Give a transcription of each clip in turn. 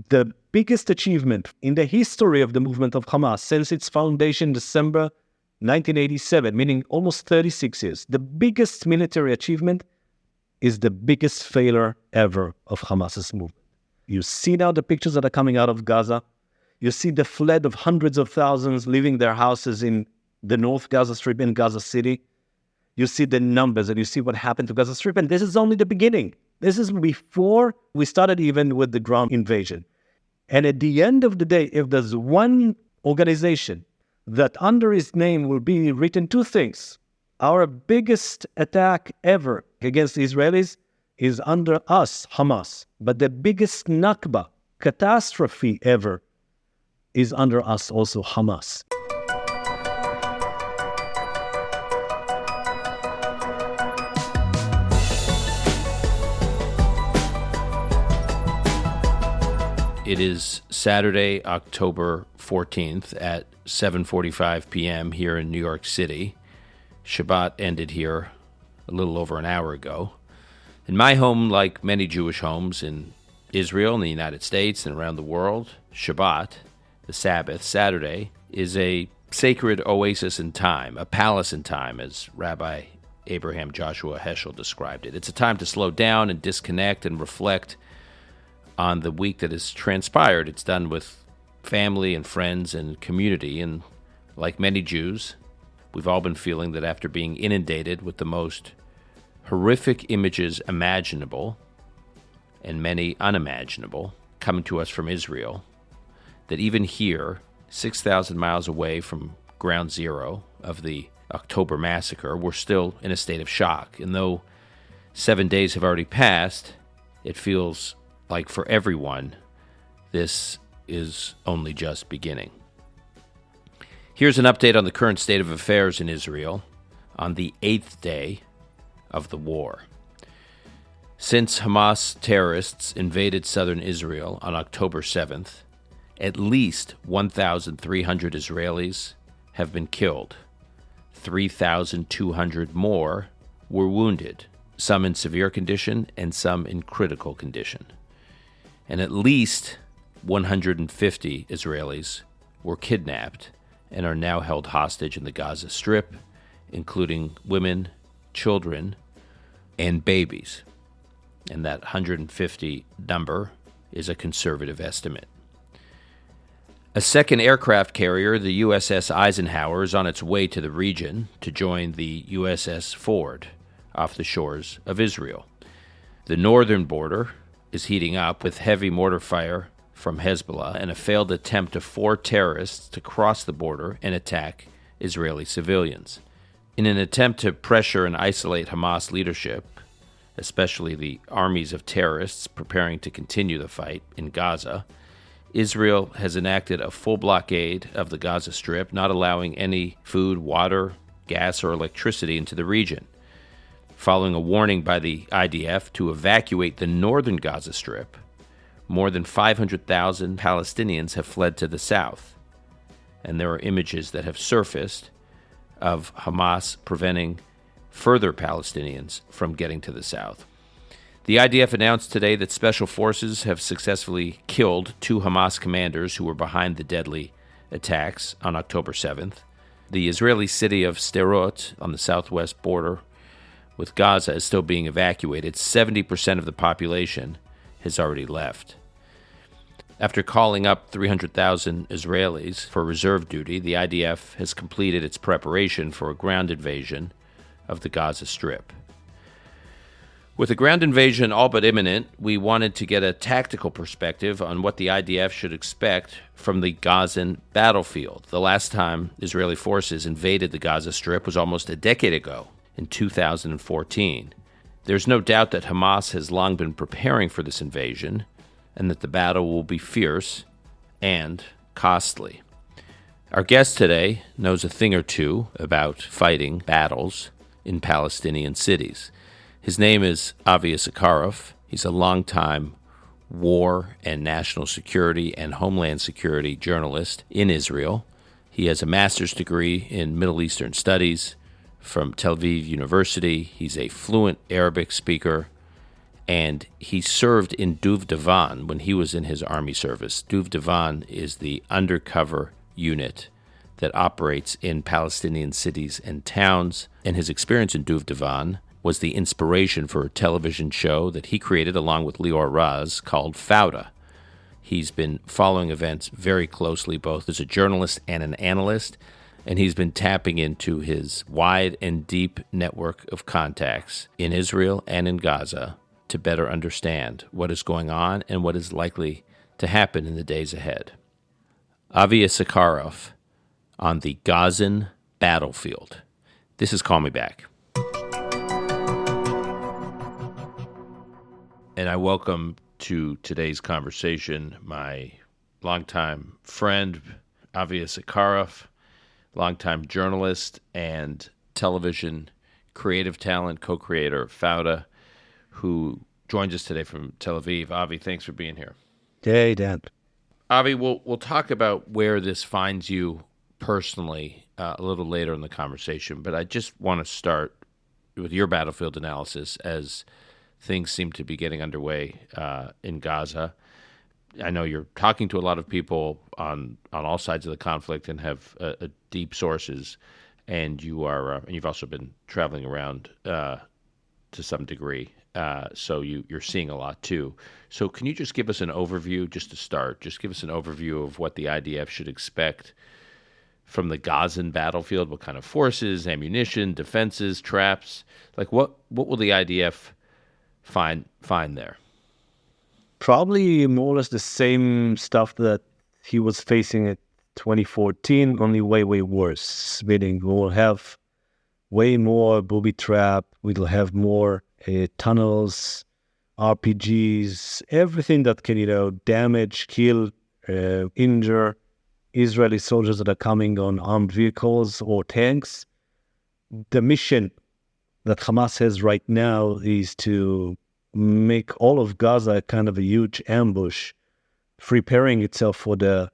the biggest achievement in the history of the movement of Hamas since its foundation in December 1987, meaning almost 36 years. The biggest military achievement is the biggest failure ever of Hamas's movement. You see now the pictures that are coming out of Gaza. You see the flood of hundreds of thousands leaving their houses in the North Gaza Strip in Gaza City. You see the numbers and you see what happened to Gaza Strip. And this is only the beginning. This is before we started even with the ground invasion. And at the end of the day, if there's one organization that under its name will be written two things, our biggest attack ever against the Israelis is under us, Hamas. But the biggest Nakba, catastrophe ever, is under us also, Hamas. It is Saturday, October 14th at 7:45 p.m. here in New York City. Shabbat ended here a little over an hour ago. In my home, like many Jewish homes in Israel and the United States and around the world, Shabbat, the Sabbath, Saturday, is a sacred oasis in time, a palace in time, as Rabbi Abraham Joshua Heschel described it. It's a time to slow down and disconnect and reflect on the week that has transpired. It's done with family and friends and community, and like many Jews, we've all been feeling that after being inundated with the most horrific images imaginable, and many unimaginable, coming to us from Israel, that even here, 6,000 miles away from ground zero of the October massacre, we're still in a state of shock. And though 7 days have already passed, it feels like for everyone, this is only just beginning. Here's an update on the current state of affairs in Israel on the 8th day of the war. Since Hamas terrorists invaded southern Israel on October 7th, at least 1,300 Israelis have been killed. 3,200 more were wounded, some in severe condition and some in critical condition. And at least 150 Israelis were kidnapped and are now held hostage in the Gaza Strip, including women, children, and babies. And that 150 number is a conservative estimate. A second aircraft carrier, the USS Eisenhower, is on its way to the region to join the USS Ford off the shores of Israel. The northern border is heating up with heavy mortar fire from Hezbollah and a failed attempt of 4 terrorists to cross the border and attack Israeli civilians. In an attempt to pressure and isolate Hamas leadership, especially the armies of terrorists preparing to continue the fight in Gaza, Israel has enacted a full blockade of the Gaza Strip, not allowing any food, water, gas, or electricity into the region. Following a warning by the IDF to evacuate the northern Gaza Strip, more than 500,000 Palestinians have fled to the south. And there are images that have surfaced of Hamas preventing further Palestinians from getting to the south. The IDF announced today that special forces have successfully killed 2 Hamas commanders who were behind the deadly attacks on October 7th. The Israeli city of Sderot on the southwest border with Gaza is still being evacuated. 70% of the population has already left. After calling up 300,000 Israelis for reserve duty, the IDF has completed its preparation for a ground invasion of the Gaza Strip. With the ground invasion all but imminent, we wanted to get a tactical perspective on what the IDF should expect from the Gazan battlefield. The last time Israeli forces invaded the Gaza Strip was almost a decade ago, in 2014. There's no doubt that Hamas has long been preparing for this invasion and that the battle will be fierce and costly. Our guest today knows a thing or two about fighting battles in Palestinian cities. His name is Avi Issacharoff. He's a longtime war and national security and homeland security journalist in Israel. He has a master's degree in Middle Eastern Studies from Tel Aviv University. He's a fluent Arabic speaker and he served in Duvdevan when he was in his army service. Duvdevan is the undercover unit that operates in Palestinian cities and towns, and his experience in Duvdevan was the inspiration for a television show that he created along with Lior Raz called Fauda. He's been following events very closely, both as a journalist and an analyst, and he's been tapping into his wide and deep network of contacts in Israel and in Gaza to better understand what is going on and what is likely to happen in the days ahead. Avi Issacharoff on the Gazan battlefield. This is Call Me Back. And I welcome to today's conversation my longtime friend, Avi Issacharoff, longtime journalist and television creative talent, co-creator of Fauda, who joins us today from Tel Aviv. Avi, thanks for being here. Hey, Dan. Avi, we'll talk about where this finds you personally a little later in the conversation, but I just want to start with your battlefield analysis as things seem to be getting underway in Gaza. I know you're talking to a lot of people on all sides of the conflict and have deep sources, and you've also been traveling around to some degree, so you're seeing a lot too. So can you just give us an overview, just to start? Just give us an overview of what the IDF should expect from the Gazan battlefield. What kind of forces, ammunition, defenses, traps? Like what will the IDF find there? Probably more or less the same stuff that he was facing in 2014, only way worse. Meaning we'll have way more booby trap, we'll have more tunnels, RPGs, everything that can, damage, kill, injure Israeli soldiers that are coming on armed vehicles or tanks. The mission that Hamas has right now is to make all of Gaza kind of a huge ambush, preparing itself for the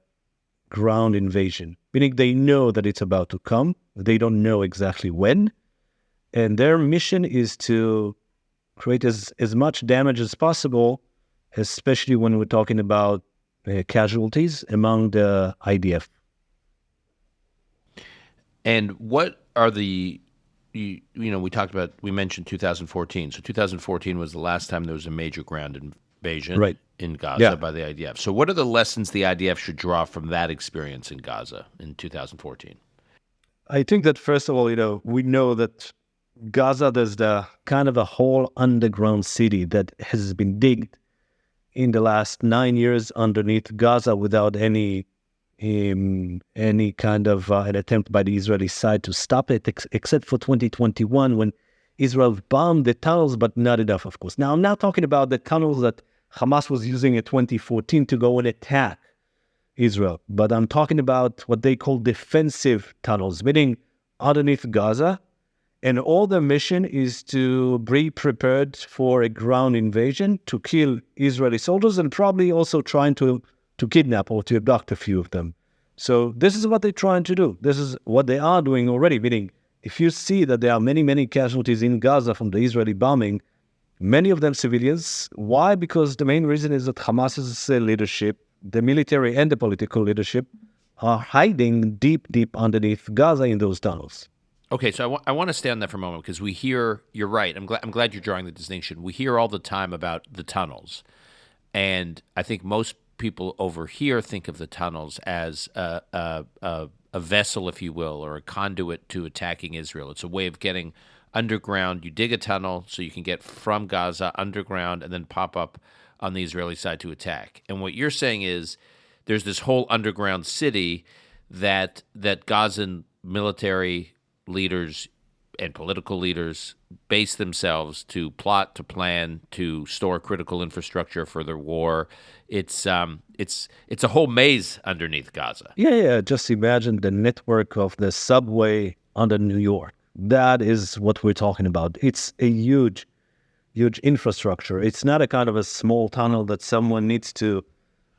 ground invasion. Meaning they know that it's about to come. They don't know exactly when. And their mission is to create as much damage as possible, especially when we're talking about casualties among the IDF. And what are we mentioned 2014. So 2014 was the last time there was a major ground invasion in Gaza by the IDF. So what are the lessons the IDF should draw from that experience in Gaza in 2014? I think that first of all, we know that Gaza, there's the kind of a whole underground city that has been digged in the last 9 years underneath Gaza without any kind of an attempt by the Israeli side to stop it, except for 2021 when Israel bombed the tunnels, but not enough, of course. Now, I'm not talking about the tunnels that Hamas was using in 2014 to go and attack Israel, but I'm talking about what they call defensive tunnels, meaning underneath Gaza. And all their mission is to be prepared for a ground invasion, to kill Israeli soldiers, and probably also trying to kidnap or to abduct a few of them. So this is what they're trying to do. This is what they are doing already, meaning if you see that there are many casualties in Gaza from the Israeli bombing, many of them civilians. Why? Because the main reason is that Hamas's leadership, the military and the political leadership, are hiding deep underneath Gaza in those tunnels. Okay, so I want to stay on that for a moment because we hear, you're right, I'm glad you're drawing the distinction. We hear all the time about the tunnels, and I think most people over here think of the tunnels as a vessel, if you will, or a conduit to attacking Israel. It's a way of getting underground. You dig a tunnel so you can get from Gaza underground and then pop up on the Israeli side to attack. And what you're saying is there's this whole underground city that Gazan military leaders and political leaders base themselves to plot, to plan, to store critical infrastructure for their war. It's a whole maze underneath Gaza. Yeah. Just imagine the network of the subway under New York. That is what we're talking about. It's a huge infrastructure. It's not a kind of a small tunnel that someone needs to,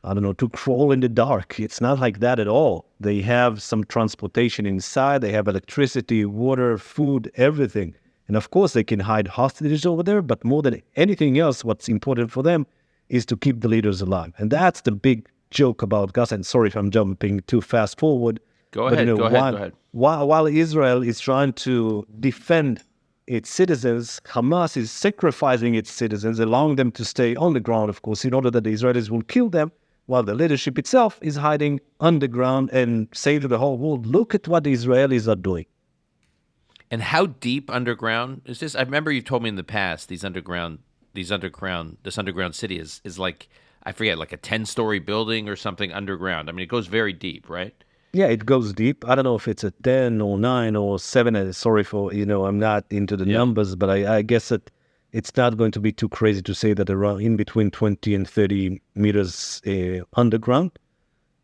to crawl in the dark. It's not like that at all. They have some transportation inside. They have electricity, water, food, everything. And of course, they can hide hostages over there, but more than anything else, what's important for them is to keep the leaders alive. And that's the big joke about Gaza. And sorry if I'm jumping too fast forward. Go But, ahead. Go ahead. while Israel is trying to defend its citizens, Hamas is sacrificing its citizens, allowing them to stay on the ground, of course, in order that the Israelis will kill them, while the leadership itself is hiding underground and saying to the whole world, look at what the Israelis are doing. And how deep underground is this? I remember you told me in the past this underground city is like, I forget, like a 10-story building or something underground. I mean, it goes very deep, right? Yeah, it goes deep. I don't know if it's a 10 or 9 or 7. Sorry for, I'm not into the numbers, but I guess that it's not going to be too crazy to say that around in between 20 and 30 meters underground.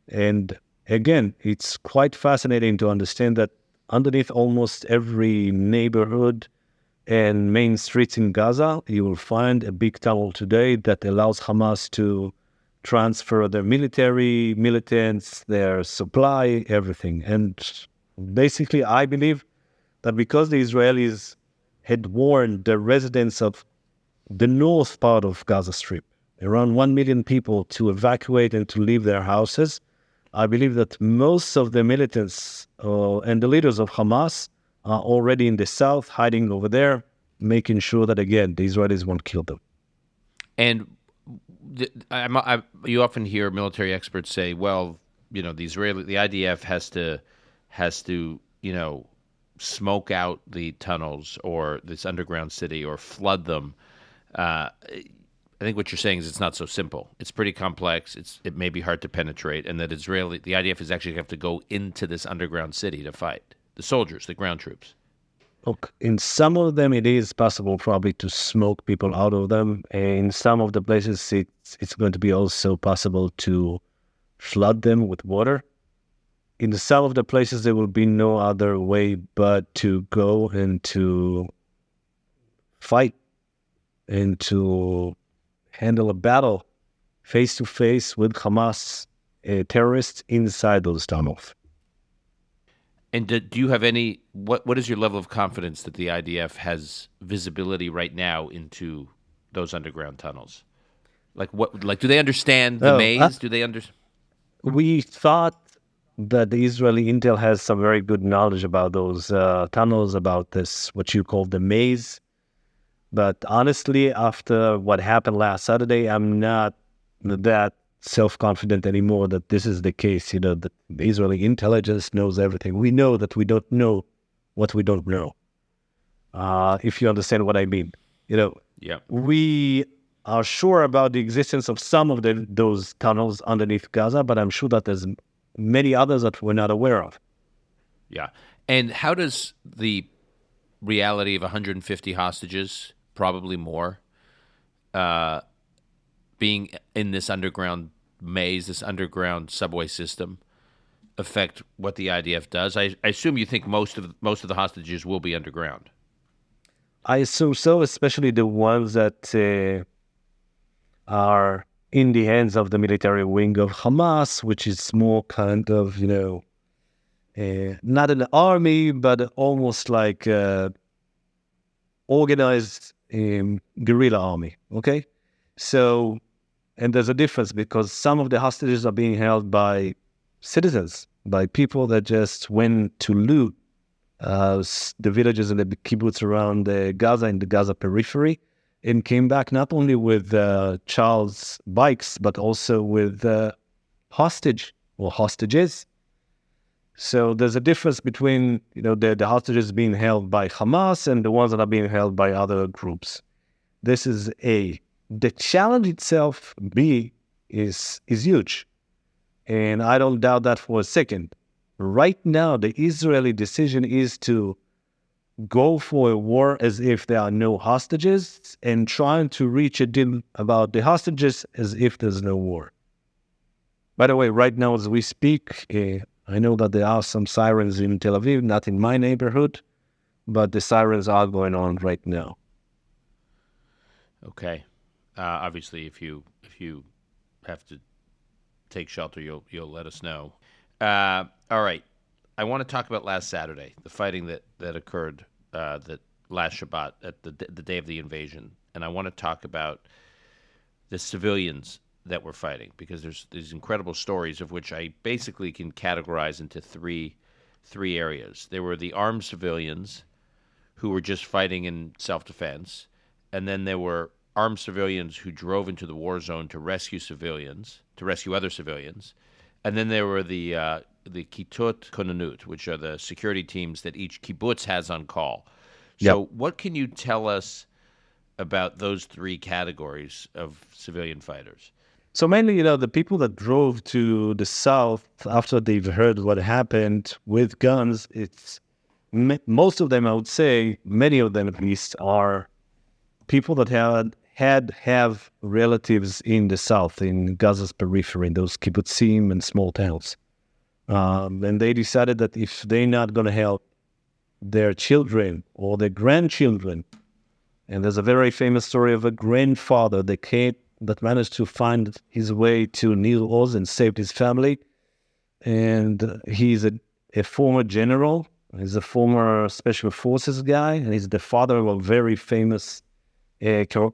And again, it's quite fascinating to understand that underneath almost every neighborhood and main streets in Gaza, you will find a big tunnel today that allows Hamas to transfer their military, militants, their supply, everything. And basically, I believe that because the Israelis had warned the residents of the north part of Gaza Strip, around 1 million people, to evacuate and to leave their houses, I believe that most of the militants and the leaders of Hamas are already in the south, hiding over there, making sure that, again, the Israelis won't kill them. And you often hear military experts say, well, the IDF has to smoke out the tunnels or this underground city or flood them. I think what you're saying is it's not so simple. It's pretty complex. It may be hard to penetrate, and that the IDF is actually going to have to go into this underground city to fight the soldiers, the ground troops. Look, in some of them, it is possible probably to smoke people out of them. In some of the places, it's going to be also possible to flood them with water. In some of the places, there will be no other way but to go and to fight and to handle a battle face-to-face with Hamas terrorists inside those tunnels. And do you have any? What is your level of confidence that the IDF has visibility right now into those underground tunnels? Like what? Like, do they understand the maze? Do they understand? We thought that the Israeli intel has some very good knowledge about those tunnels, about this what you call the maze. But honestly, after what happened last Saturday, I'm not that self-confident anymore that this is the case. That the Israeli intelligence knows everything. We know that we don't know what we don't know. If you understand what I mean. We are sure about the existence of some of those tunnels underneath Gaza, but I'm sure that there's many others that we're not aware of. Yeah. And how does the reality of 150 hostages, probably more, being in this underground maze, this underground subway system, affect what the IDF does? I assume you think most of the hostages will be underground. I assume so, especially the ones that are in the hands of the military wing of Hamas, which is more kind of, not an army, but almost like organized guerrilla army, okay? So, and there's a difference because some of the hostages are being held by citizens, by people that just went to loot the villages and the kibbutz around Gaza, in the Gaza periphery, and came back not only with Charles bikes, but also with hostage or hostages. So there's a difference between the hostages being held by Hamas and the ones that are being held by other groups. This is A. The challenge itself, B, is huge. And I don't doubt that for a second. Right now, the Israeli decision is to go for a war as if there are no hostages and trying to reach a deal about the hostages as if there's no war. By the way, right now as we speak, I know that there are some sirens in Tel Aviv, not in my neighborhood, but the sirens are going on right now. Okay. Obviously, if you have to take shelter, you'll let us know. All right. I want to talk about last Saturday, the fighting that occurred that last Shabbat at the day of the invasion, and I want to talk about the civilians that were fighting, because there's these incredible stories of which I basically can categorize into three areas. There were the armed civilians who were just fighting in self-defense, and then there were armed civilians who drove into the war zone to rescue other civilians, and then there were the Kitut Konanut, which are the security teams that each kibbutz has on call. So what can you tell us about those three categories of civilian fighters? So mainly, the people that drove to the south after they've heard what happened with guns, most of them, I would say, many of them at least, are people that have relatives in the south, in Gaza's periphery, in those kibbutzim and small towns. And they decided that if they're not going to help their children or their grandchildren, and there's a very famous story of a grandfather that managed to find his way to Nir Oz and saved his family. And he's a former general. He's a former special forces guy, and he's the father of a very famous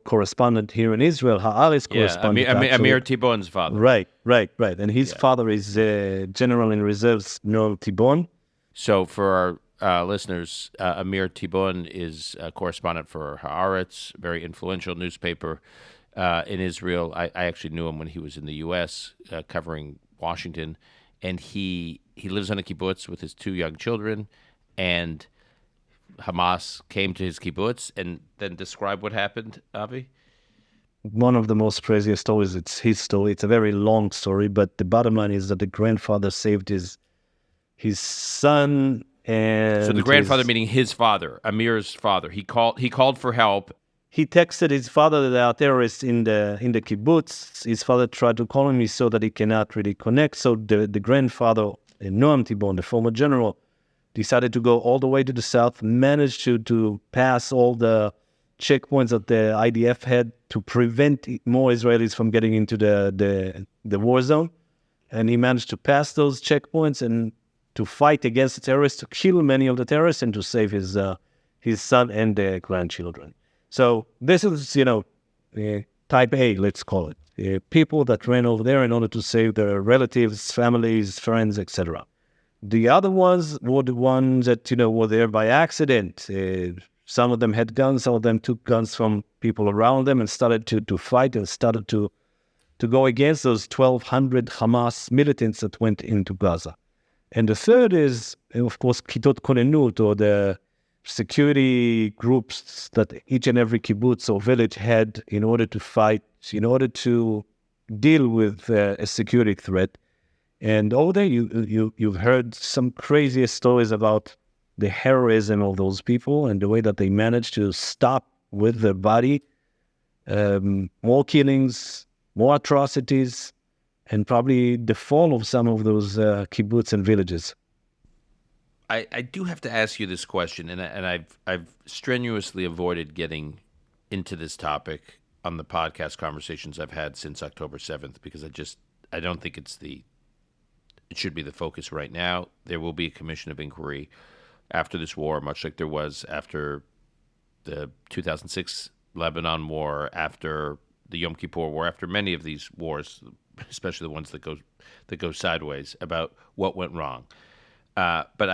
correspondent here in Israel, Haaretz correspondent. Amir Tibon's father. Right. And his father is General in Reserves Noam Tibon. So for our listeners, Amir Tibon is a correspondent for Haaretz, a very influential newspaper in Israel. I actually knew him when he was in the U.S. Covering Washington, and he lives on a kibbutz with his two young children, and Hamas came to his kibbutz. And then describe what happened, Avi. One of the most craziest stories. It's his story. It's a very long story, but the bottom line is that the grandfather saved his son. And so the grandfather, meaning his father, Amir's father, he called for help. He texted his father that there are terrorists in the kibbutz. His father tried to call him. He saw that he cannot really connect. So the grandfather, Noam Tibon, the former general, decided to go all the way to the south, managed to pass all the checkpoints that the IDF had to prevent more Israelis from getting into the war zone. And he managed to pass those checkpoints and to fight against the terrorists, to kill many of the terrorists, and to save his son and their grandchildren. So this is, type A, let's call it. People that ran over there in order to save their relatives, families, friends, etc. The other ones were the ones that, were there by accident. Some of them had guns, some of them took guns from people around them and started to fight and started to go against those 1,200 Hamas militants that went into Gaza. And the third is, of course, Kitut Konenut, or the security groups that each and every kibbutz or village had in order to fight, in order to deal with a security threat. And over there, you've heard some craziest stories about the heroism of those people and the way that they managed to stop with their body more killings, more atrocities, and probably the fall of some of those kibbutz and villages. I do have to ask you this question, and I've strenuously avoided getting into this topic on the podcast conversations I've had since October 7th, because I don't think it should be the focus right now. There will be a commission of inquiry after this war, much like there was after the 2006 Lebanon War, after the Yom Kippur War, after many of these wars, especially the ones that go sideways, about what went wrong. But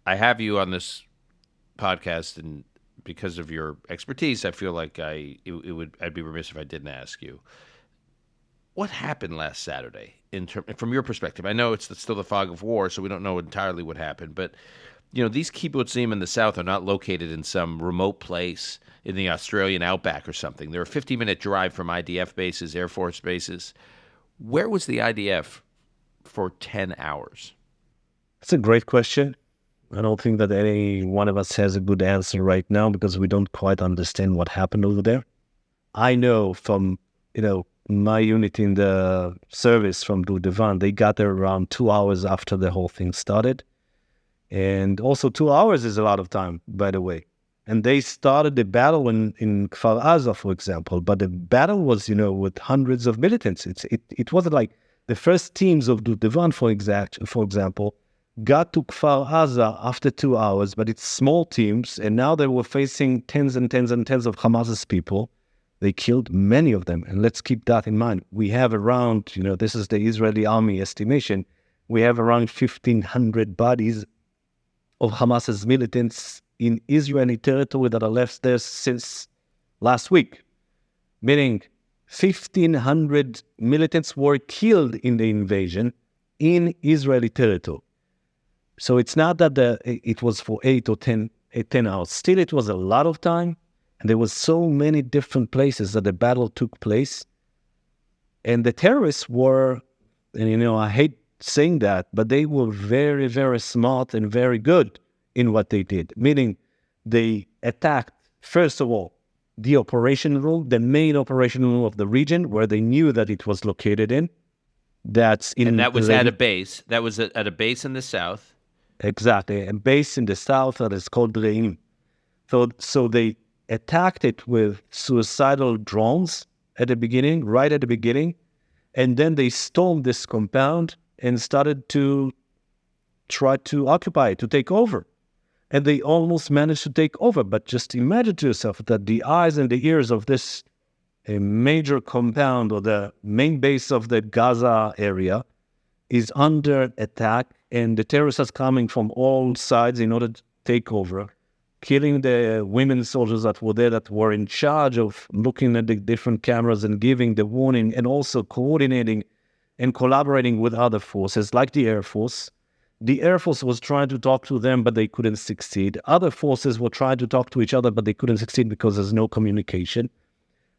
I have you on this podcast, and because of your expertise, I feel like I'd be remiss if I didn't ask you, what happened last Saturday from your perspective? I know it's still the fog of war, so we don't know entirely what happened, but these kibbutzim in the south are not located in some remote place in the Australian outback or something. They're a 50-minute drive from IDF bases, Air Force bases. Where was the IDF for 10 hours? That's a great question. I don't think that any one of us has a good answer right now because we don't quite understand what happened over there. I know from, my unit in the service from Gazan, they got there around 2 hours after the whole thing started. And also 2 hours is a lot of time, by the way. And they started the battle in Kfar Aza, for example. But the battle was, with hundreds of militants. It wasn't like the first teams of Gazan, for example, got to Kfar Aza after 2 hours, but it's small teams, and now they were facing tens and tens and tens of Hamas's people. They killed many of them, and let's keep that in mind. We have around, this is the Israeli army estimation, we have around 1,500 bodies of Hamas's militants in Israeli territory that are left there since last week, meaning 1,500 militants were killed in the invasion in Israeli territory. So it's not that it was for 8 or 10 hours. Still, it was a lot of time, and there was so many different places that the battle took place. And the terrorists were, and I hate saying that, but they were very, very smart and very good in what they did. Meaning, they attacked, first of all, the operation room, the main operation room of the region, where they knew that it was located in. And that was at a base. That was at a base in the south. Exactly, a base in the south that is called Re'im. So they attacked it with suicidal drones right at the beginning, and then they stormed this compound and started to try to occupy it, to take over. And they almost managed to take over, but just imagine to yourself that the eyes and the ears of this a major compound or the main base of the Gaza area is under attack, and the terrorists are coming from all sides in order to take over, killing the women soldiers that were there, that were in charge of looking at the different cameras and giving the warning, and also coordinating and collaborating with other forces like the Air Force. The Air Force was trying to talk to them, but they couldn't succeed. Other forces were trying to talk to each other, but they couldn't succeed because there's no communication.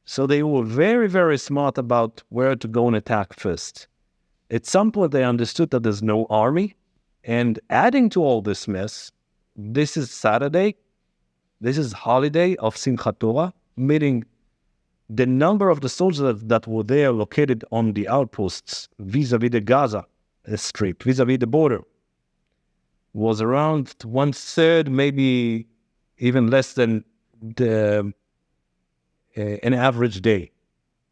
So they were very, very smart about where to go and attack first. At some point, they understood that there's no army. And adding to all this mess, this is Saturday. This is holiday of Simchat Torah, meaning the number of the soldiers that were there located on the outposts vis-a-vis the Gaza Strip, vis-a-vis the border, was around 1/3, maybe even less than an average day.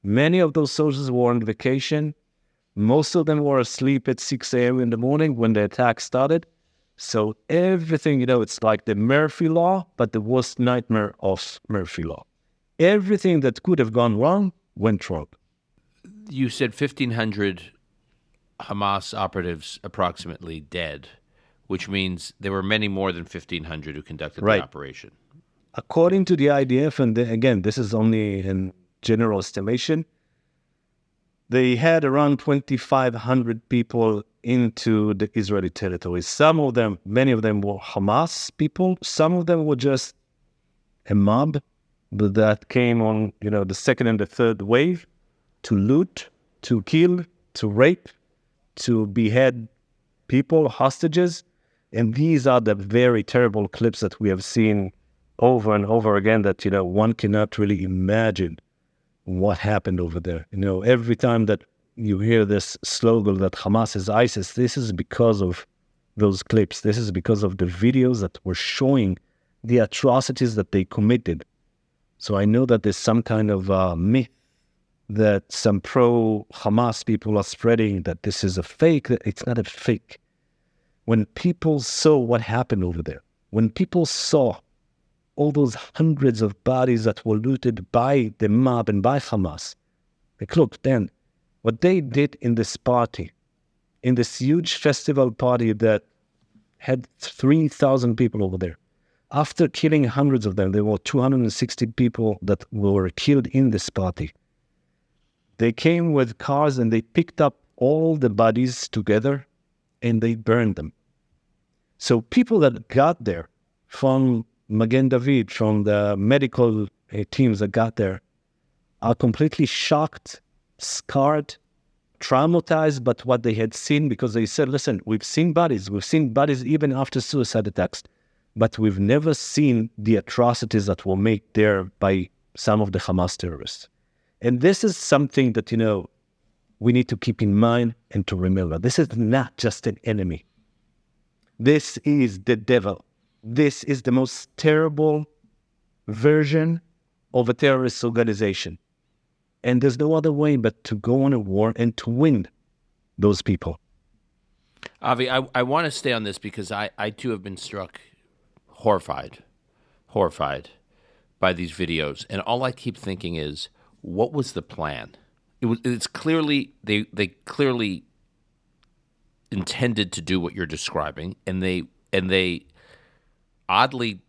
Many of those soldiers were on vacation. Most of them were asleep at 6 a.m. in the morning when the attack started. So everything, it's like the Murphy Law, but the worst nightmare of Murphy Law. Everything that could have gone wrong went wrong. You said 1,500 Hamas operatives approximately dead, which means there were many more than 1,500 who conducted the operation. According to the IDF, and again, this is only in general estimation, they had around 2,500 people into the Israeli territories. Many of them were Hamas people. Some of them were just a mob that came on, the second and the third wave to loot, to kill, to rape, to behead people, hostages. And these are the very terrible clips that we have seen over and over again that, one cannot really imagine what happened over there. Every time that you hear this slogan that Hamas is ISIS, this is because of those clips. This is because of the videos that were showing the atrocities that they committed. So I know that there's some kind of myth that some pro-Hamas people are spreading that this is a fake. It's not a fake. When people saw what happened over there, when people saw all those hundreds of bodies that were looted by the mob and by Hamas, like, look, then, what they did in this party, in this huge festival party that had 3,000 people over there, after killing hundreds of them, there were 260 people that were killed in this party. They came with cars and they picked up all the bodies together and they burned them. So people that got there from Magen David, from the medical teams that got there, are completely shocked, scarred, traumatized by what they had seen, because they said, listen, we've seen bodies even after suicide attacks, but we've never seen the atrocities that were made there by some of the Hamas terrorists. And this is something that, we need to keep in mind and to remember. This is not just an enemy. This is the devil. This is the most terrible version of a terrorist organization. And there's no other way but to go on a war and to win those people. Avi, I want to stay on this because I too have been struck horrified by these videos. And all I keep thinking is, what was the plan? It's clearly, they clearly intended to do what you're describing, and they oddly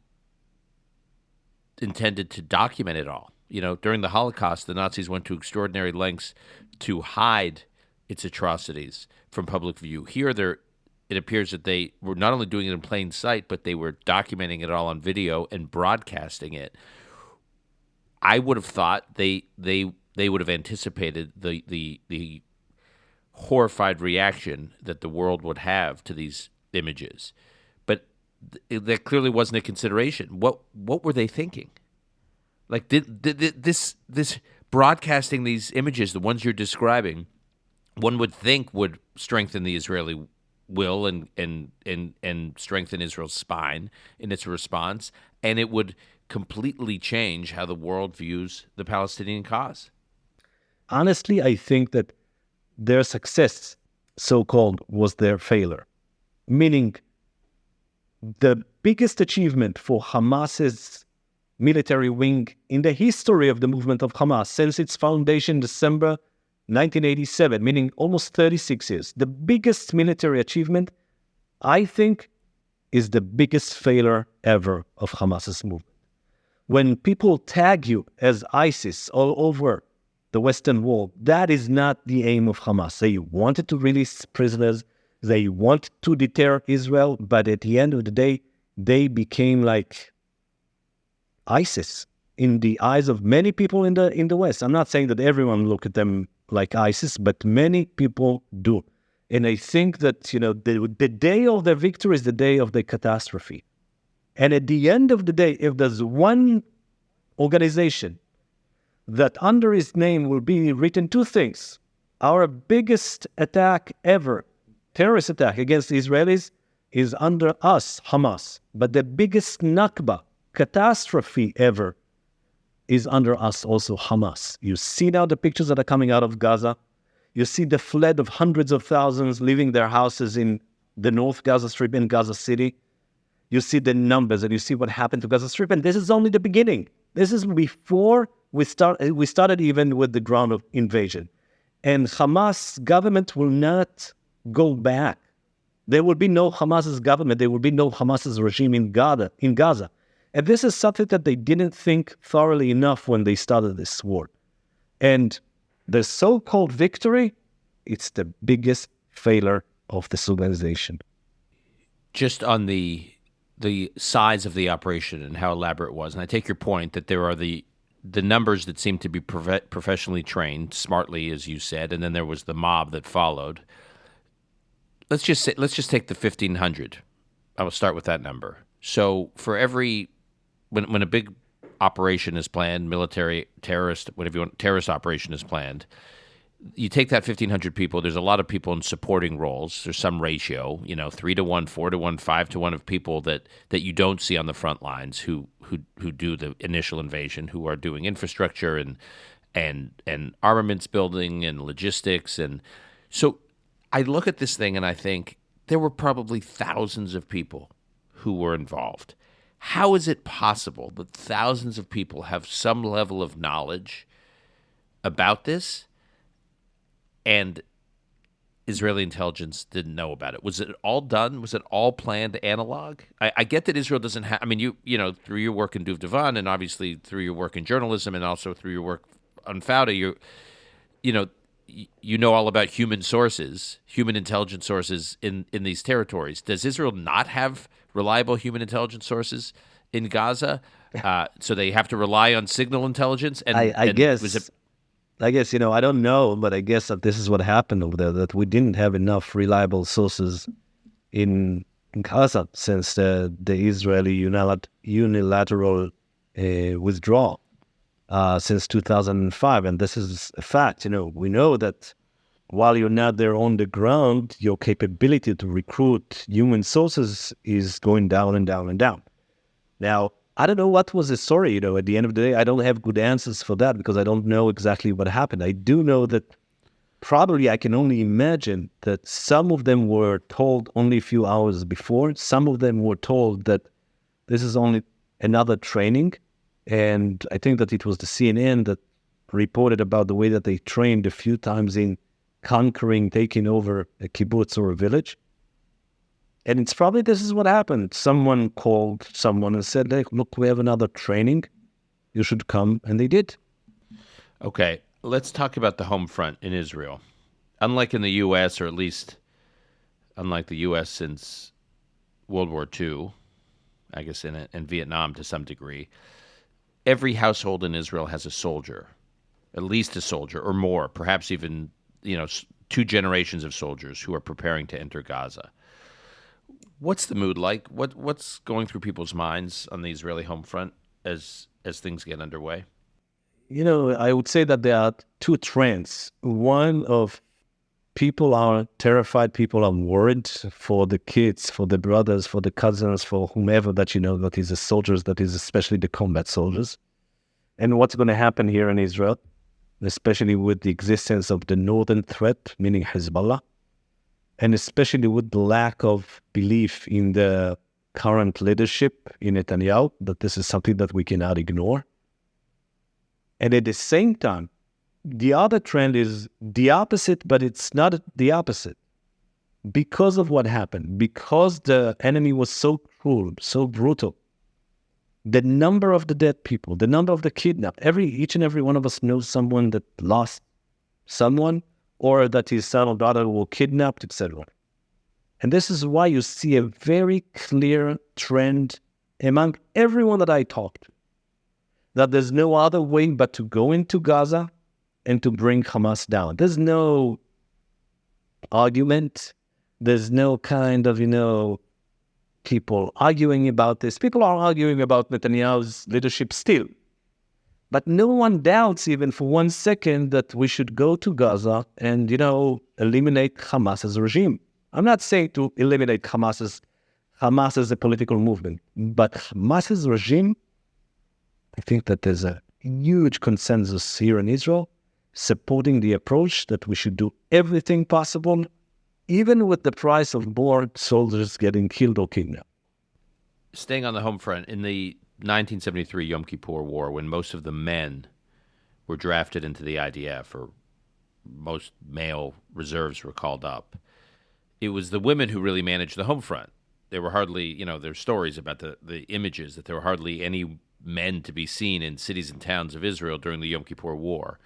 intended to document it all. During the Holocaust, the Nazis went to extraordinary lengths to hide its atrocities from public view. Here, it appears that they were not only doing it in plain sight, but they were documenting it all on video and broadcasting it. I would have thought they would have anticipated the horrified reaction that the world would have to these images, but that clearly wasn't a consideration. What were they thinking? Like, did this broadcasting these images, the ones you're describing, one would think would strengthen the Israeli will and strengthen Israel's spine in its response, and it would completely change how the world views the Palestinian cause. Honestly, I think that their success, so-called, was their failure. Meaning, the biggest achievement for Hamas's military wing in the history of the movement of Hamas since its foundation in December 1987, meaning almost 36 years, the biggest military achievement, I think, is the biggest failure ever of Hamas's movement. When people tag you as ISIS all over the Western world, that is not the aim of Hamas. They wanted to release prisoners, they wanted to deter Israel, but at the end of the day, they became like ISIS in the eyes of many people in the West. I'm not saying that everyone look at them like ISIS, but many people do. And I think that, the day of their victory is the day of the catastrophe. And at the end of the day, if there's one organization that under his name will be written two things: our biggest attack ever, terrorist attack against the Israelis, is under us, Hamas. But the biggest Nakba, catastrophe ever, is under us also, Hamas. You see now the pictures that are coming out of Gaza. You see the flood of hundreds of thousands leaving their houses in the North Gaza Strip in Gaza City. You see the numbers and you see what happened to Gaza Strip. And this is only the beginning. This is before we started even with the ground of invasion. And Hamas government will not go back. There will be no Hamas's government. There will be no Hamas's regime in Gaza. And this is something that they didn't think thoroughly enough when they started this war. And the so-called victory, it's the biggest failure of this organization. Just on the size of the operation and how elaborate it was, and I take your point that there are the numbers that seem to be professionally trained, smartly, as you said, and then there was the mob that followed. Let's just take the 1,500. I will start with that number. So for every when a big operation is planned, military, terrorist, whatever you want, terrorist operation is planned, you take that 1,500 people, there's a lot of people in supporting roles. There's some ratio, 3-1, 4-1, 5-1 of people that you don't see on the front lines who do the initial invasion, who are doing infrastructure and armaments building and logistics. And so I look at this thing and I think there were probably thousands of people who were involved. How is it possible that thousands of people have some level of knowledge about this and Israeli intelligence didn't know about it? Was it all done? Was it all planned analog? I get that Israel doesn't have, you through your work in Duvdevan and obviously through your work in journalism and also through your work on Fauda, you know all about human sources, human intelligence sources in these territories. Does Israel not have reliable human intelligence sources in Gaza? So they have to rely on signal intelligence? And I guess, I don't know, but I guess that this is what happened over there, that we didn't have enough reliable sources in Gaza since the Israeli unilateral withdrawal since 2005. And this is a fact. We know that while you're not there on the ground, your capability to recruit human sources is going down and down and down. Now, I don't know what was the story, at the end of the day. I don't have good answers for that because I don't know exactly what happened. I do know that probably I can only imagine that some of them were told only a few hours before. Some of them were told that this is only another training. And I think that it was the CNN that reported about the way that they trained a few times in conquering, taking over a kibbutz or a village. And it's probably this is what happened. Someone called someone and said, hey, look, we have another training. You should come. And they did. Okay, let's talk about the home front in Israel. Unlike in the U.S., or at least unlike the U.S. since World War II, I guess in Vietnam to some degree, every household in Israel has a soldier, at least a soldier or more, perhaps even, 2 generations of soldiers who are preparing to enter Gaza. What's the mood like? What's going through people's minds on the Israeli home front as things get underway? I would say that there are 2 trends. One of people are terrified, people are worried for the kids, for the brothers, for the cousins, for whomever that that is the soldiers, that is especially the combat soldiers. And what's going to happen here in Israel, especially with the existence of the northern threat, meaning Hezbollah, and especially with the lack of belief in the current leadership in Netanyahu, that this is something that we cannot ignore. And at the same time, the other trend is the opposite, but it's not the opposite. Because of what happened, because the enemy was so cruel, so brutal, the number of the dead people, the number of the kidnapped, each and every one of us knows someone that lost someone, or that his son or daughter were kidnapped, etc. And this is why you see a very clear trend among everyone that I talked to, that there's no other way but to go into Gaza and to bring Hamas down. There's no argument. There's no kind of, people arguing about this. People are arguing about Netanyahu's leadership still. But no one doubts even for 1 second that we should go to Gaza and, eliminate Hamas as a regime. I'm not saying to eliminate Hamas as a political movement, but Hamas as a regime, I think that there's a huge consensus here in Israel supporting the approach that we should do everything possible, even with the price of more soldiers getting killed or kidnapped. Staying on the home front, in the 1973 Yom Kippur War, when most of the men were drafted into the IDF, or most male reserves were called up, it was the women who really managed the home front. There were hardly, there's stories about the images that there were hardly any men to be seen in cities and towns of Israel during the Yom Kippur War.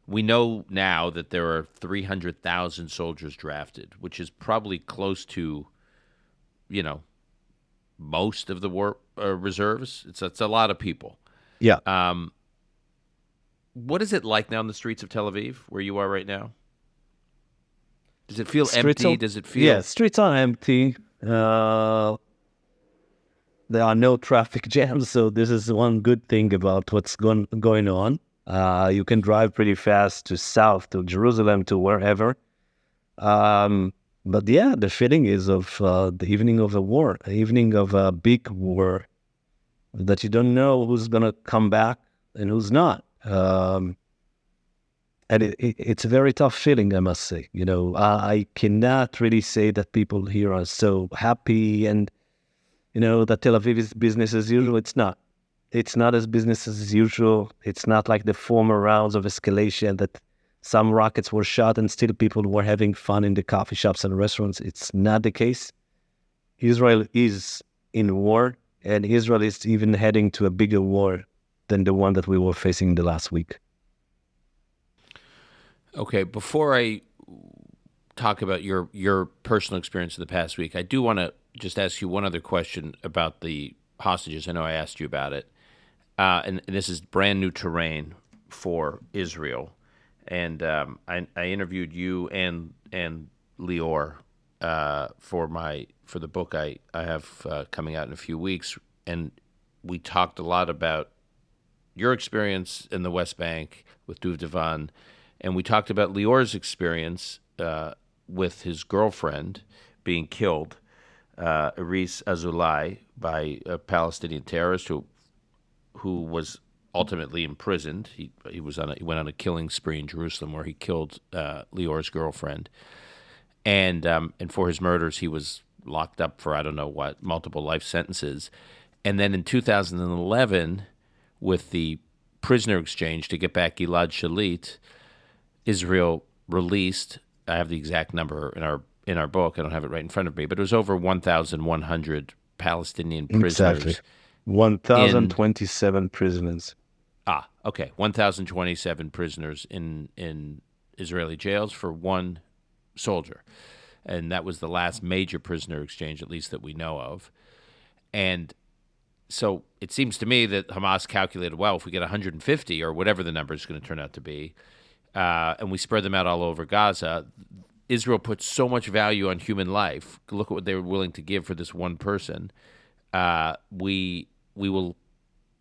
We know now that there are 300,000 soldiers drafted, which is probably close to, most of the war reserves. It's a lot of people. Yeah. What is it like now in the streets of Tel Aviv, where you are right now? Does it feel empty? Does it feel... Yeah, streets are empty. There are no traffic jams, so this is one good thing about what's going on. You can drive pretty fast to south, to Jerusalem, to wherever. But yeah, the feeling is of the evening of a war, the evening of a big war, that you don't know who's going to come back and who's not. And it's a very tough feeling, I must say. I cannot really say that people here are so happy and, that Tel Aviv is business as usual. It's not. It's not as business as usual. It's not like the former rounds of escalation that some rockets were shot and still people were having fun in the coffee shops and restaurants. It's not the case. Israel is in war, and Israel is even heading to a bigger war than the one that we were facing the last week. Okay, before I talk about your personal experience of the past week, I do want to just ask you one other question about the hostages. I know I asked you about it. And this is brand new terrain for Israel. And I interviewed you and Lior for the book I have coming out in a few weeks, and we talked a lot about your experience in the West Bank with Duvdevan, and we talked about Lior's experience with his girlfriend being killed, Iris Azulai, by a Palestinian terrorist who was ultimately imprisoned. He went on a killing spree in Jerusalem where he killed Lior's girlfriend, and for his murders he was locked up for I don't know what, multiple life sentences. And then in 2011, with the prisoner exchange to get back Gilad Shalit, Israel released, I have the exact number in our book, I don't have it right in front of me, but it was over 1,100 Palestinian prisoners. Exactly. 1,027 prisoners. Okay. 1,027 prisoners in Israeli jails for one soldier. And that was the last major prisoner exchange, at least that we know of. And so it seems to me that Hamas calculated, well, if we get 150 or whatever the number is going to turn out to be, and we spread them out all over Gaza, Israel puts so much value on human life. Look at what they were willing to give for this one person. We will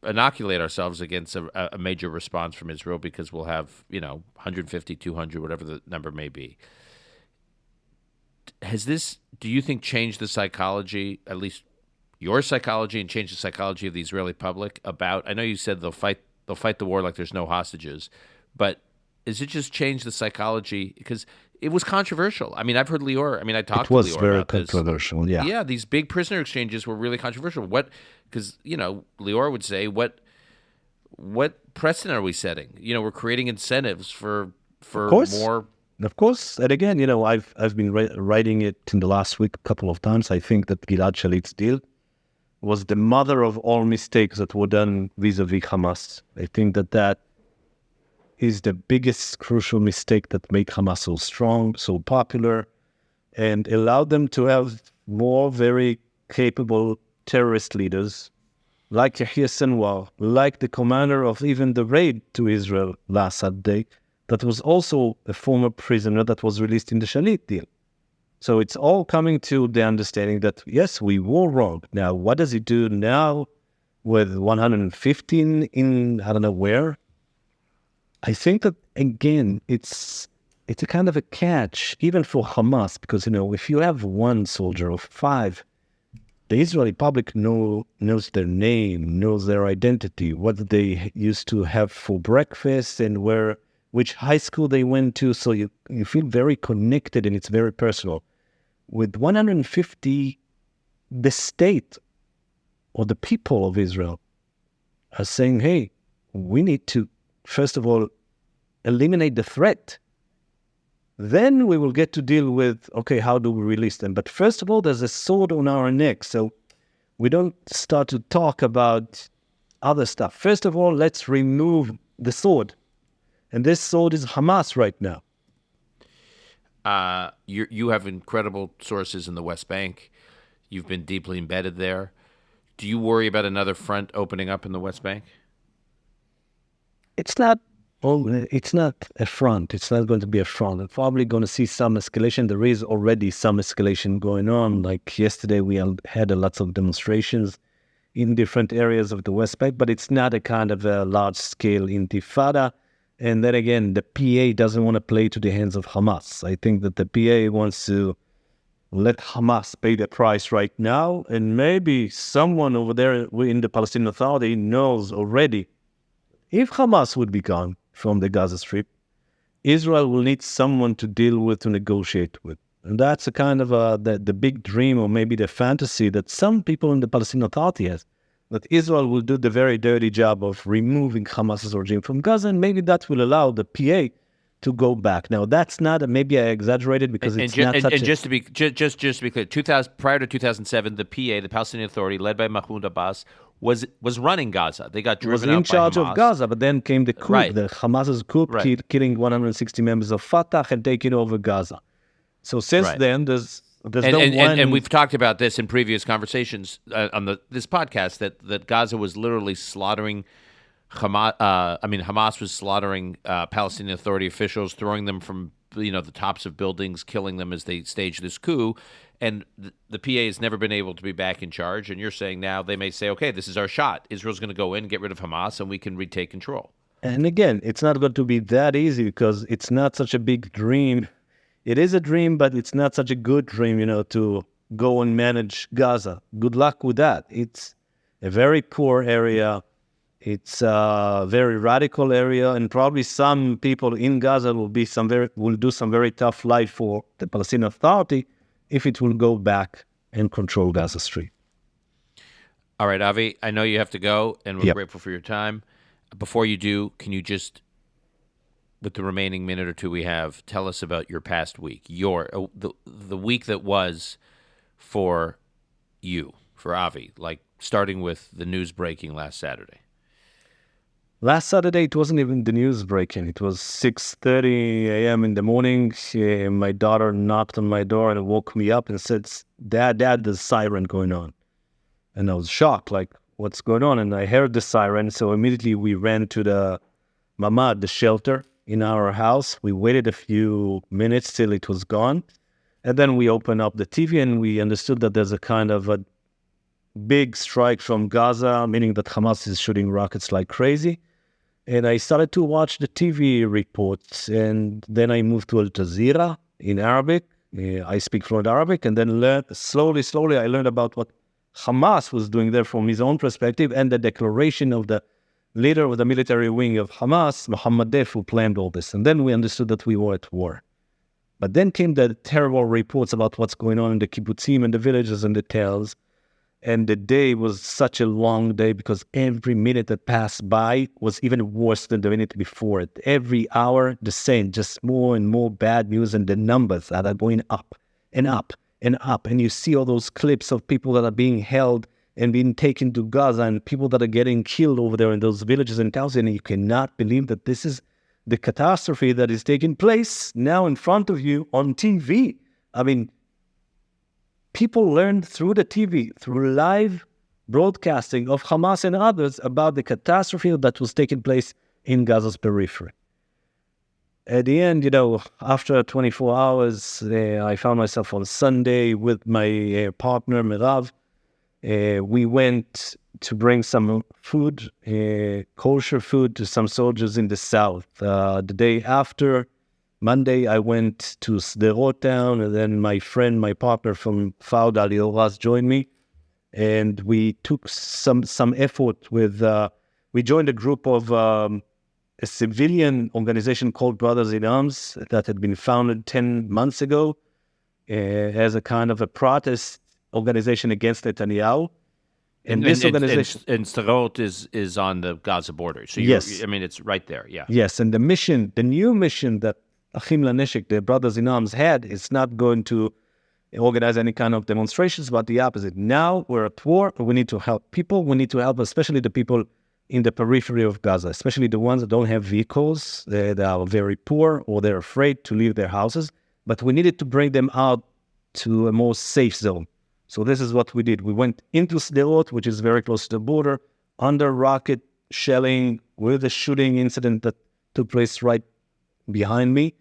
inoculate ourselves against a major response from Israel because we'll have, 150, 200, whatever the number may be. Has this, do you think, changed the psychology, at least your psychology, and changed the psychology of the Israeli public about, I know you said they'll fight the war like there's no hostages, but is it just changed the psychology? Because it was controversial. I mean, I've heard Lior, I talked to Lior about this. It was very controversial, yeah. Yeah, these big prisoner exchanges were really controversial. Because, Lior would say, what precedent are we setting? We're creating incentives for more. Of course. And again, I've been writing it in the last week a couple of times. I think that Gilad Shalit's deal was the mother of all mistakes that were done vis-a-vis Hamas. I think that is the biggest crucial mistake that made Hamas so strong, so popular, and allowed them to have more very capable terrorist leaders like Yahya Sinwar, like the commander of even the raid to Israel last Saturday, that was also a former prisoner that was released in the Shalit deal. So it's all coming to the understanding that, yes, we were wrong. Now, what does it do now with 115 in, I don't know where? I think that, again, it's a kind of a catch, even for Hamas, because, if you have one soldier of 5, the Israeli public knows their name, knows their identity, what they used to have for breakfast, and which high school they went to. So you feel very connected, and it's very personal. With 150, the state or the people of Israel are saying, hey, we need to, first of all, eliminate the threat. Then we will get to deal with, okay, how do we release them? But first of all, there's a sword on our neck. So we don't start to talk about other stuff. First of all, let's remove the sword. And this sword is Hamas right now. You have incredible sources in the West Bank. You've been deeply embedded there. Do you worry about another front opening up in the West Bank? It's not a front. It's not going to be a front. We're probably going to see some escalation. There is already some escalation going on. Like yesterday, we had lots of demonstrations in different areas of the West Bank, but it's not a kind of a large-scale intifada. And then again, the PA doesn't want to play to the hands of Hamas. I think that the PA wants to let Hamas pay the price right now, and maybe someone over there in the Palestinian Authority knows already, if Hamas would be gone from the Gaza Strip, Israel will need someone to deal with, to negotiate with. And that's a kind of the big dream, or maybe the fantasy that some people in the Palestinian Authority has, that Israel will do the very dirty job of removing Hamas's regime from Gaza, and maybe that will allow the PA to go back. Now, that's not, maybe I exaggerated because it's not such a... just to be clear, prior to 2007, the PA, the Palestinian Authority, led by Mahmoud Abbas, was running Gaza. They got driven out by Hamas. Was in charge of Gaza, but then came the coup, the Hamas's coup, killing 160 members of Fatah and taking over Gaza. So since then, there's and we've talked about this in previous conversations on this podcast that Gaza was literally slaughtering Hamas was slaughtering Palestinian Authority officials, throwing them from the tops of buildings, killing them as they staged this coup. And the PA has never been able to be back in charge. And you're saying now they may say, okay, this is our shot. Israel's going to go in, get rid of Hamas, and we can retake control. And again, it's not going to be that easy because it's not such a big dream. It is a dream, but it's not such a good dream, to go and manage Gaza. Good luck with that. It's a very poor area. It's a very radical area, and probably some people in Gaza will do some very tough life for the Palestinian Authority if it will go back and control Gaza Strip. All right, Avi, I know you have to go, and we're Yep. grateful for your time. Before you do, can you just, with the remaining minute or two we have, tell us about your past week, the week that was for you, for Avi, like starting with the news breaking last Saturday. Last Saturday, it wasn't even the news breaking. It was 6:30 a.m. in the morning. My daughter knocked on my door and woke me up and said, Dad, there's a siren going on. And I was shocked, like, what's going on? And I heard the siren, so immediately we ran to the mamad, the shelter in our house. We waited a few minutes till it was gone. And then we opened up the TV and we understood that there's a kind of a big strike from Gaza, meaning that Hamas is shooting rockets like crazy. And I started to watch the TV reports, and then I moved to Al Jazeera in Arabic. I speak fluent Arabic, and then slowly, I learned about what Hamas was doing there from his own perspective, and the declaration of the leader of the military wing of Hamas, Mohammed Deif, who planned all this. And then we understood that we were at war. But then came the terrible reports about what's going on in the kibbutzim and the villages and the towns. And the day was such a long day because every minute that passed by was even worse than the minute before it. Every hour, the same, just more and more bad news, and the numbers that are going up and up and up. And you see all those clips of people that are being held and being taken to Gaza, and people that are getting killed over there in those villages and towns. And you cannot believe that this is the catastrophe that is taking place now in front of you on TV. I mean, people learned through the TV, through live broadcasting of Hamas and others about the catastrophe that was taking place in Gaza's periphery. At the end, after 24 hours, I found myself on Sunday with my partner, Merav. We went to bring some food, kosher food, to some soldiers in the south. The day after, Monday, I went to Sderot town, and then my partner from Fauda, Lior, joined me, and we took some effort with. We joined a group of a civilian organization called Brothers in Arms that had been founded 10 months ago as a kind of a protest organization against Netanyahu. And this organization... And Sderot is on the Gaza border. So yes. I mean, it's right there, yeah. Yes, and the new mission that Achim Laneshek, the Brothers in Arms, had, is not going to organize any kind of demonstrations, but the opposite. Now we're at war. We need to help people. We need to help especially the people in the periphery of Gaza, especially the ones that don't have vehicles. They are very poor, or they're afraid to leave their houses. But we needed to bring them out to a more safe zone. So this is what we did. We went into Sderot, which is very close to the border, under rocket shelling with a shooting incident that took place right behind me.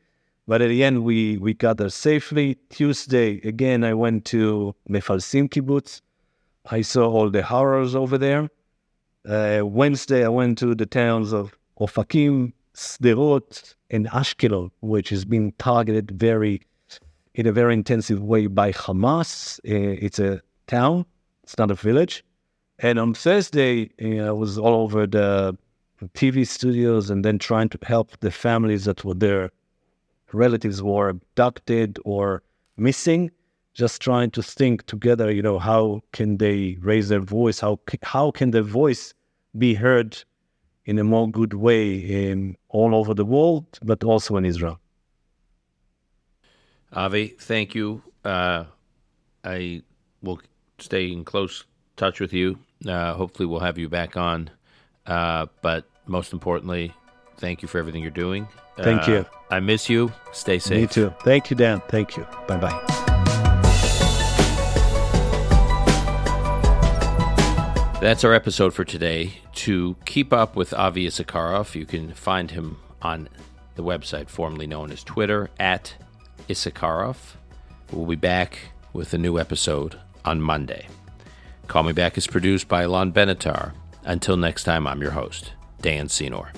But at the end, we got there safely. Tuesday, again, I went to Mefalsim kibbutz. I saw all the horrors over there. Wednesday, I went to the towns of Ofakim, Sderot, and Ashkelon, which is being targeted in a very intensive way by Hamas. It's a town. It's not a village. And on Thursday, I was all over the TV studios and then trying to help the families that were there. Relatives were abducted or missing, just trying to think together, how can they raise their voice? How can their voice be heard in a more good way all over the world, but also in Israel? Avi, thank you. I will stay in close touch with you. Hopefully we'll have you back on. But most importantly, thank you for everything you're doing. Thank you. I miss you. Stay safe. Me too. Thank you, Dan. Thank you. Bye-bye. That's our episode for today. To keep up with Avi Issacharoff, you can find him on the website formerly known as Twitter, at Issacharoff. We'll be back with a new episode on Monday. Call Me Back is produced by Alon Benatar. Until next time, I'm your host, Dan Senor.